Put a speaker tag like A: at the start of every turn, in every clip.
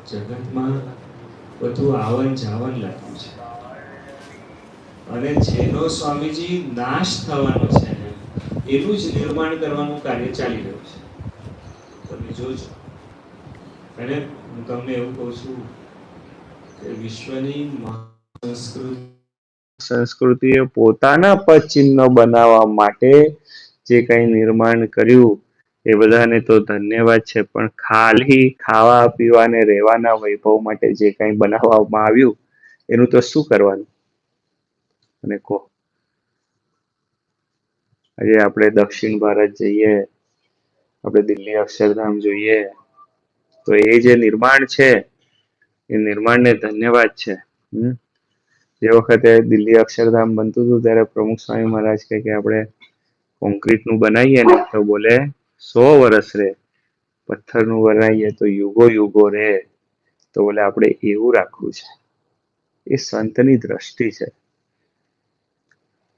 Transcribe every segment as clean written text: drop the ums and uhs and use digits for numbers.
A: જગતમાં બધું આવન જાવન લાગ્યું છે અને જેનો સ્વામીજી નાશ થવાનો છે એનું જ નિર્માણ કરવાનું કાર્ય ચાલી રહ્યું છે. તમે જોજો. અને હું તમને એવું કહું છું કે વિશ્વની સંસ્કૃતિએ પોતાના પદ ચિહ્ન બનાવવા માટે જે કંઈ નિર્માણ કર્યું એ બધાને તો ધન્યવાદ છે, પણ ખાલી ખાવા પીવા ને રહેવાના વૈભવ માટે જે કંઈ બનાવવામાં આવ્યું એનું તો શું કરવાનું? અને કહો. આજે આપણે દક્ષિણ ભારત જઈએ, આપણે દિલ્હી અક્ષરધામ જોઈએ, તો એ જે નિર્માણ છે એ નિર્માણને ધન્યવાદ છે. જે વખતે દિલ્હી અક્ષરધામ બનતું હતું ત્યારે પ્રમુખ સ્વામી મહારાજ કે આપણે કોન્ક્રીટ નું બનાવીએ ને તો બોલે 100 વર્ષ રે, પથ્થર નું બનાવીએ તો યુગો યુગો રે. તો બોલે આપણે એવું રાખવું છે. એ સંતની દ્રષ્ટિ છે.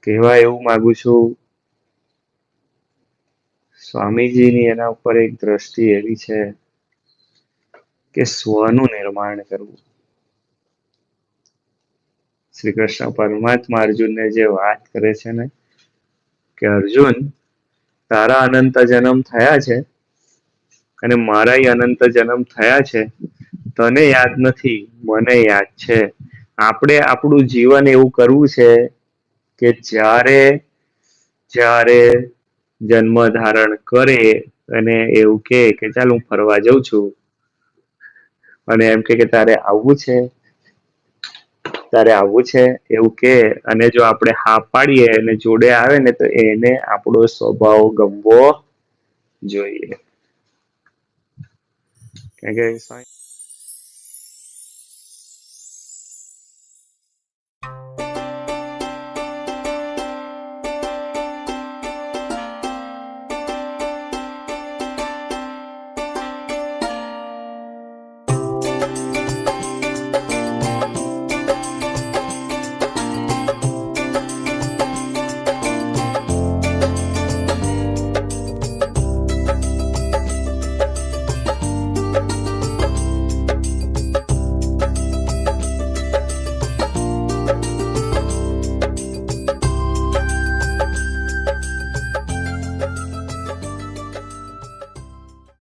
A: કહેવા એવું માંગુ છું, સ્વામીજીની એના ઉપર એક દ્રષ્ટિ એવી છે કે સ્વનું નિર્માણ કરવું. શ્રી કૃષ્ણ પરમાત્મા અર્જુનને જે વાત કરે છે ને કે અર્જુન, તારા અનંત જન્મ થયા છે અને મારા અનંત જન્મ થયા છે. તને યાદ નથી, મને યાદ છે. આપણે આપણું જીવન એવું કરવું છે કે જ્યારે જન્મ ધારણ કરે અને એવું કે ચાલ હું ફરવા જઉં છું, અને એમ કે તારે આવવું છે એવું કે, અને જો આપણે હા પાડીએ અને જોડે આવે ને તો એને આપણો સ્વભાવ ગમવો જોઈએ. કારણ કે